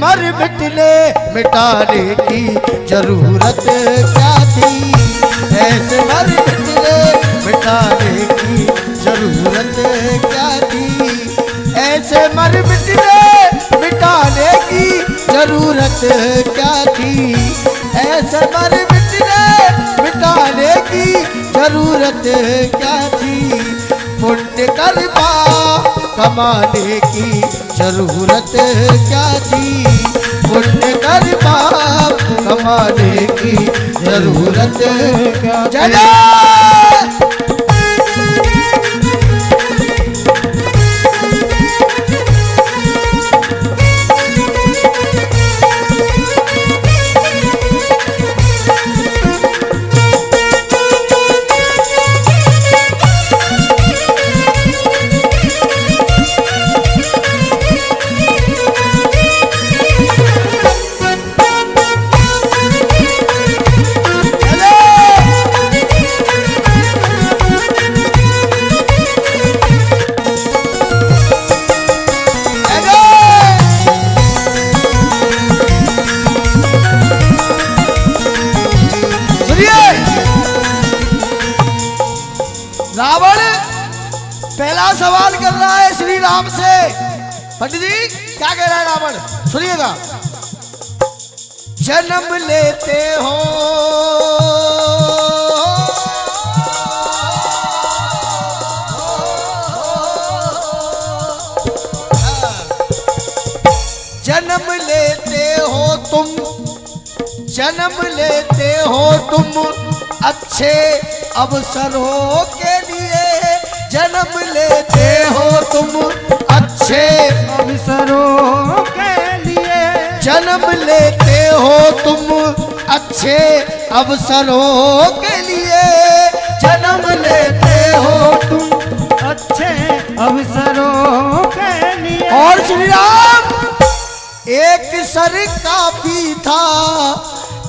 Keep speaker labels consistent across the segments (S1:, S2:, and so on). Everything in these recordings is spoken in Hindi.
S1: मर मिटने मिटाने की जरूरत क्या थी, ऐसे मर मिटने मिटाने की जरूरत क्या थी, ऐसे मर मिटने मिटाने की जरूरत क्या थी, ऐसे मर मिटने मिटाने की जरूरत क्या थी, पुण्य कर्मा कमाने की जरूरत क्या थी, पुण्य कर्मा कमाने की जरूरत क्या थी। रावण पहला सवाल कर रहा है श्री राम से। पंडित जी क्या कह रहा है रावण, सुनिएगा। जन्म लेते हो जन्म लेते हो तुम, जन्म लेते हो तुम अच्छे अवसरों के लिए, जन्म लेते हो तुम अच्छे
S2: अवसरों के लिए,
S1: जन्म लेते हो तुम अच्छे अवसरों के लिए, जन्म लेते हो तुम
S2: अच्छे अवसरों के लिए।
S1: और श्री राम एक सर काफी था,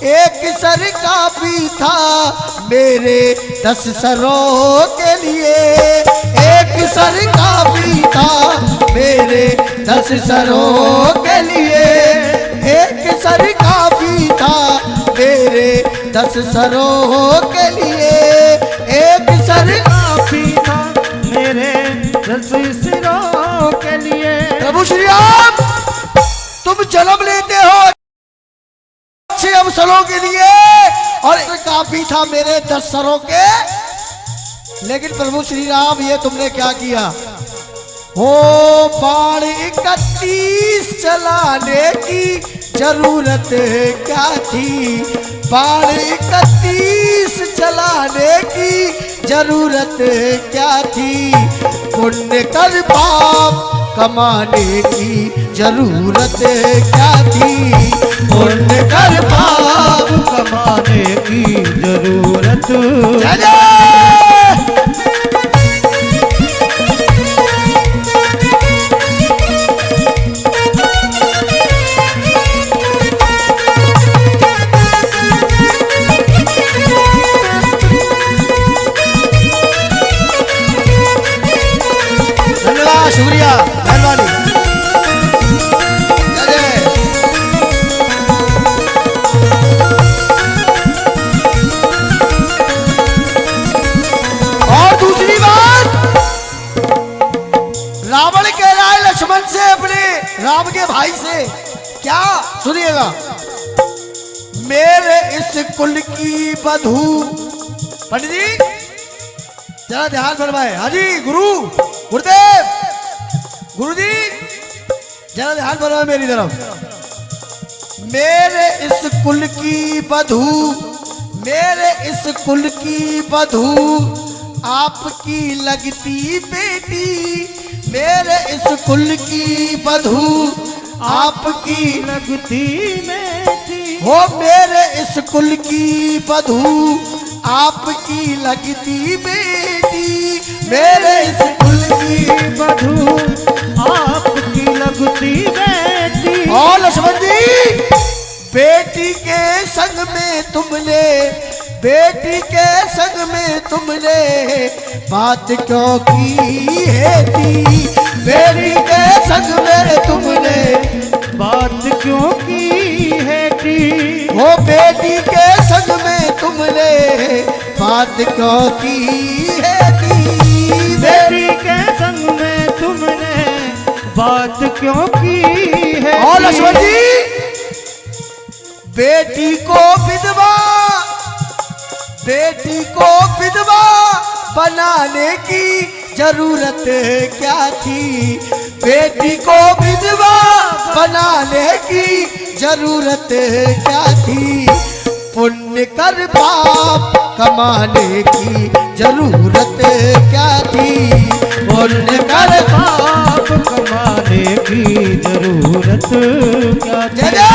S1: एक सर काफी था मेरे 10 सरों के लिए, एक सर काफी था मेरे 10 सरों के लिए, एक सर काफी था मेरे 10 सरों के लिए, एक सर
S2: काफी था मेरे 10 सिरों के लिए।
S1: प्रभु श्री राम तुम जन्म लेते हो अच्छे अवसरों के लिए और काफी था मेरे 10 सरों के, लेकिन प्रभु श्री राम ये तुमने क्या किया, हो बाण 31 चलाने की जरूरत क्या थी, बाण 31 चलाने की जरूरत क्या थी, पुण्य कर पाप कमाने की जरूरत क्या थी, पुण्य कर पाप
S2: कमाने की जरूरत।
S1: धन्यवाद, शुक्रिया, मेहरबानी। और दूसरी बात रावण कह रहा है लक्ष्मण से, अपने राम के भाई से, क्या सुनिएगा, मेरे इस कुल की बधू। पंडित जी जरा ध्यान फरमाए। हाँ जी गुरु, गुरुदेव, गुरुजी जरा ध्यान फरमाए मेरी तरफ। मेरे इस कुल की बधू, मेरे इस कुल की बधू आपकी लगती बेटी, मेरे इस कुल की बधू आपकी
S2: लगती बेटी,
S1: हो मेरे इस कुल की बधू आपकी लगती बेटी, मेरे इस कुल की
S2: बधू आपकी लगती बेटी।
S1: और लक्ष्मण जी बेटी के संग में तुमने, बेटी के संग में तुमने बात क्यों की है थी, बेटी के संग में तुमने
S2: बात क्यों की है टी।
S1: वो बेटी के संग में तुमने बात क्यों की है टी।
S2: बेटी के संग में तुमने बात क्यों की है।
S1: और लक्ष्मण जी, बेटी को विधवा बनाने की जरूरत क्या थी। बेटी को विधवा बनाने की जरूरत क्या थी। पुण्य कर पाप कमाने की जरूरत क्या थी। पुण्य कर
S2: पाप कमाने की जरूरत क्या थी।
S1: जय जय।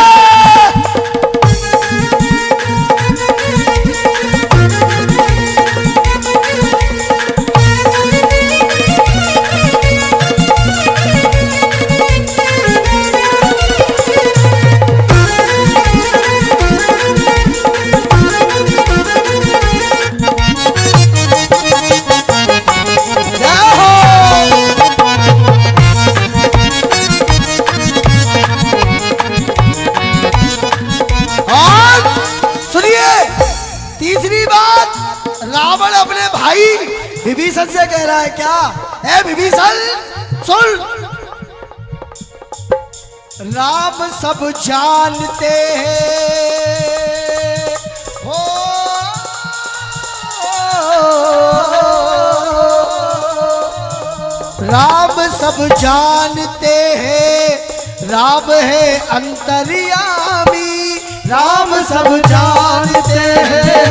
S1: तीसरी बात, रावण अपने भाई विभीषण से कह रहा है क्या, ए विभीषण सुन, राम सब जानते हैं हो, राम सब जानते हैं, राम है अंतर्यामी। राम सब जानते हैं,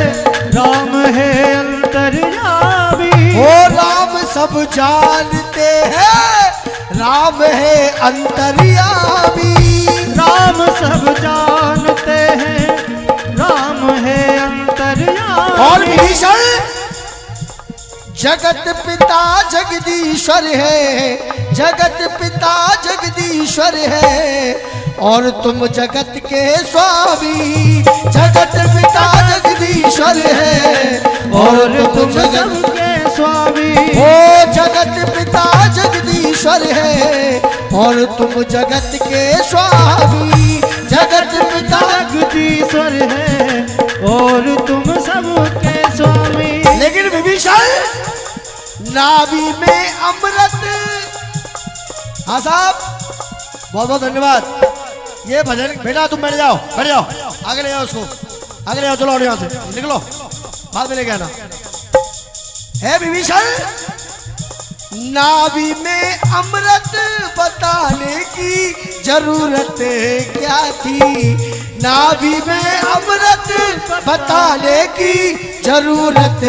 S2: राम है अंतर्यामी।
S1: ओ राम सब जानते हैं, राम है अंतर्यामी।
S2: राम सब जानते हैं, राम है अंतर्यामी।
S1: और विभीषण जगत पिता जगदीश्वर है, जगत पिता जगदीश्वर है, और तुम जगत के स्वामी। जगत पिता जगदीश्वर है, और तुम जगत
S2: के स्वामी।
S1: ओ जगत पिता जगदीश्वर है, और तुम जगत के स्वामी। जगत पिता
S2: जगदीश्वर है, और तुम सबके स्वामी।
S1: लेकिन विभीषण नाभि में अमृत। हाँ साहब, बहुत बहुत धन्यवाद। ये भजन बेटा तुम बैठ जाओ, बैठ जाओ, आगे ले जाओ उसको, आगे ले जाओ, चलो यहाँ से निकलो, बाद में लेके आना। है विभीषण, नाभि में अमृत बताने की जरूरत क्या थी। नाभि में अमृत बताने की जरूरत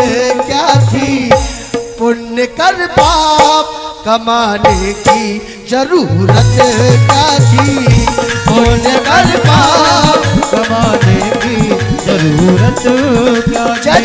S1: क्या थी। पुण्य कर पाप कमाने की जरूरत क्या थी। पुण्य कर पाप
S2: कमाने की जरूरत क्या थी।
S1: जय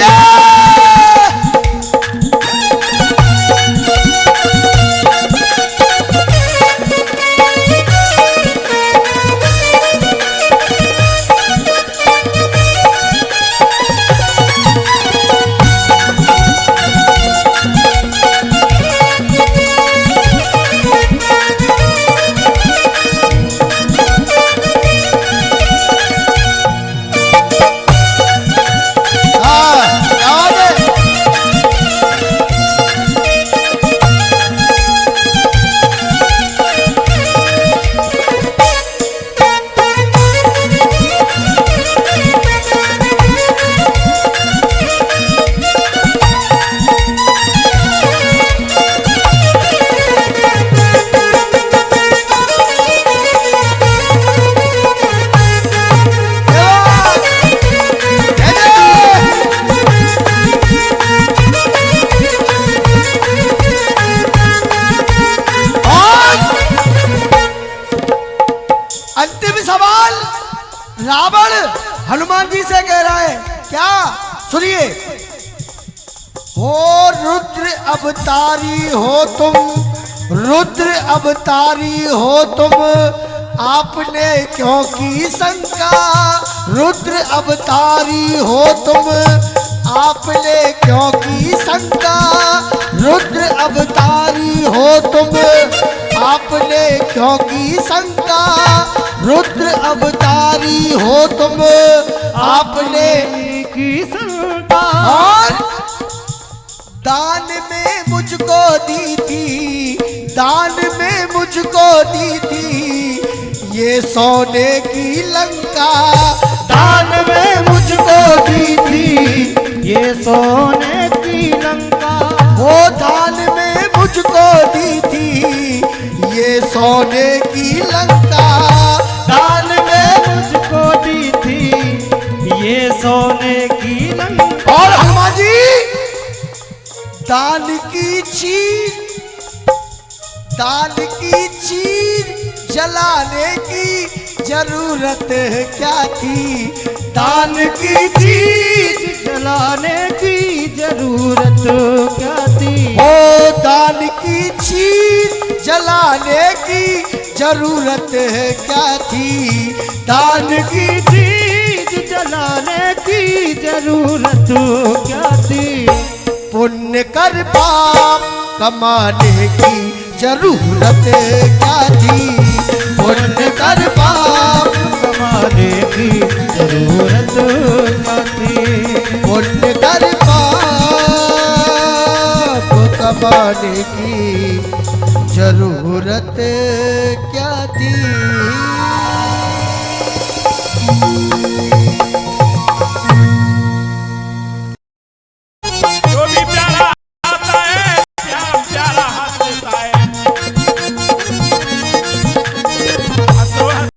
S1: रावण हनुमान जी से कह रहा है क्या, सुनिए। हो रुद्र अवतारी हो तुम, रुद्र अवतारी हो तुम, आपने क्यों की शंका। रुद्र अवतारी हो तुम, आपने क्यों की शंका। रुद्र अवतारी हो तुम, आपने क्यों की शंका, रुद्र अवतारी हो तुम, आपने
S2: की शंका।
S1: और दान में मुझको दी थी, दान में मुझको दी थी ये सोने की लंका,
S2: दान में मुझको दी थी ये सोने की लंका।
S1: वो दान में मुझको दी थी ये सोने की लंका,
S2: दान में मुझको दी थी ये सोने की लंका।
S1: और हनुमान जी दान की चीज, दान की चीज जलाने की जरूरत क्या थी, दान की चीज
S2: जलाने की जरूरत क्या थी।
S1: ओ दान की चीज जलाने की जरूरत क्या थी, दान की
S2: चीज जलाने की जरूरत क्या थी।
S1: पुण्य कर पाप कमाने की जरूरत क्या थी, पुण्य कर पाप
S2: कमाने की जरूरत क्या थी।
S1: पुण्य कर पाप कमाने की जरूरत क्या थी।